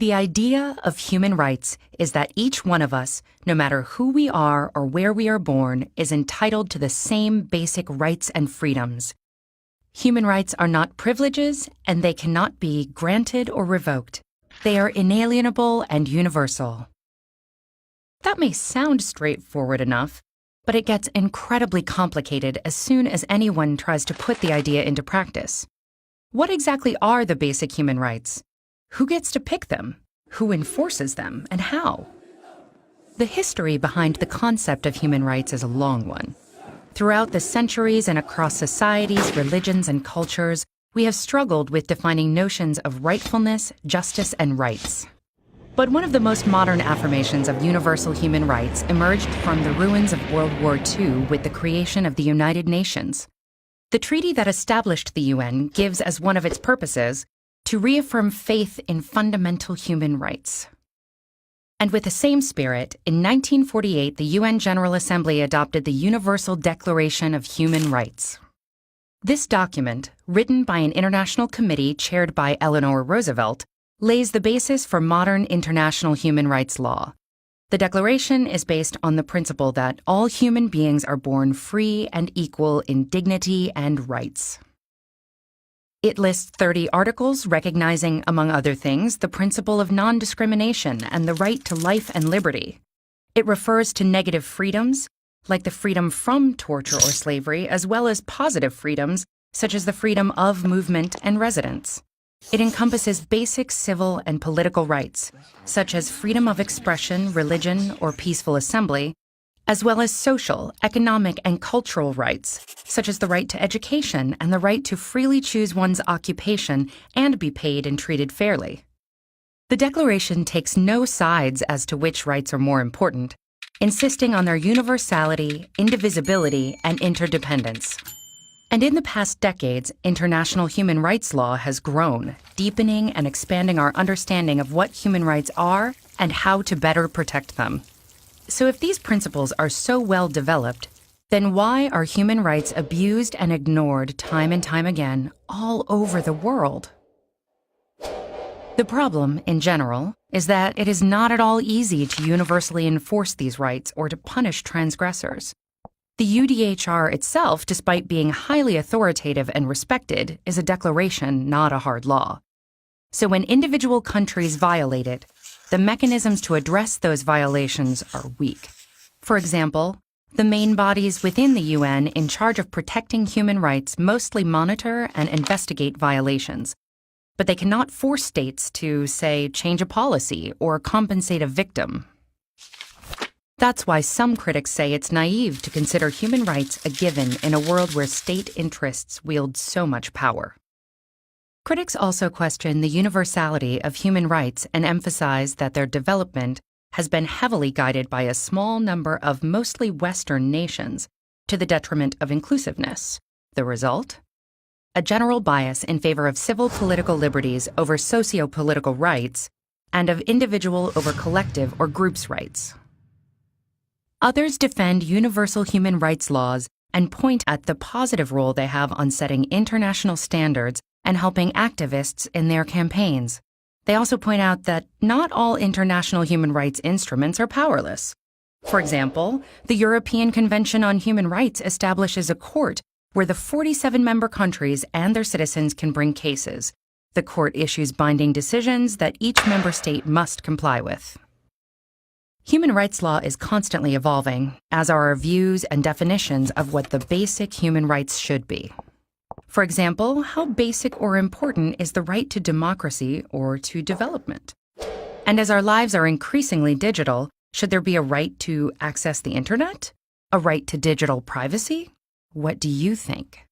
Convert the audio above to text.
The idea of human rights is that each one of us, no matter who we are or where we are born, is entitled to the same basic rights and freedoms. Human rights are not privileges, and they cannot be granted or revoked. They are inalienable and universal. That may sound straightforward enough, but it gets incredibly complicated as soon as anyone tries to put the idea into practice. What exactly are the basic human rights? Who gets to pick them? Who enforces them, and how? The history behind the concept of human rights is a long one. Throughout the centuries and across societies, religions, and cultures, we have struggled with defining notions of rightfulness, justice, and rights. But one of the most modern affirmations of universal human rights emerged from the ruins of World War II with the creation of the United Nations. The treaty that established the UN gives as one of its purposes to reaffirm faith in fundamental human rights. And with the same spirit, in 1948, the UN General Assembly adopted the Universal Declaration of Human Rights. This document, written by an international committee chaired by Eleanor Roosevelt, lays the basis for modern international human rights law. The Declaration is based on the principle that all human beings are born free and equal in dignity and rights. It lists 30 articles recognizing, among other things, the principle of non-discrimination and the right to life and liberty. It refers to negative freedoms, like the freedom from torture or slavery, as well as positive freedoms, such as the freedom of movement and residence. It encompasses basic civil and political rights, such as freedom of expression, religion, or peaceful assembly, as well as social, economic, and cultural rights, such as the right to education and the right to freely choose one's occupation and be paid and treated fairly. The Declaration takes no sides as to which rights are more important, insisting on their universality, indivisibility, and interdependence. And in the past decades, international human rights law has grown, deepening and expanding our understanding of what human rights are and how to better protect them. So if these principles are so well developed, then why are human rights abused and ignored time and time again all over the world? The problem, in general, is that it is not at all easy to universally enforce these rights or to punish transgressors. The UDHR itself, despite being highly authoritative and respected, is a declaration, not a hard law. So when individual countries violate it, the mechanisms to address those violations are weak. For example, the main bodies within the UN in charge of protecting human rights mostly monitor and investigate violations, but they cannot force states to, say, change a policy or compensate a victim. That's why some critics say it's naive to consider human rights a given in a world where state interests wield so much power. Critics also question the universality of human rights and emphasize that their development has been heavily guided by a small number of mostly Western nations, to the detriment of inclusiveness. The result? A general bias in favor of civil political liberties over socio-political rights, and of individual over collective or groups' rights. Others defend universal human rights laws and point at the positive role they have on setting international standards and helping activists in their campaigns. They also point out that not all international human rights instruments are powerless. For example, the European Convention on Human Rights establishes a court where the 47 member countries and their citizens can bring cases. The court issues binding decisions that each member state must comply with. Human rights law is constantly evolving, as are our views and definitions of what the basic human rights should be. For example, how basic or important is the right to democracy or to development? And as our lives are increasingly digital, should there be a right to access the internet? A right to digital privacy? What do you think?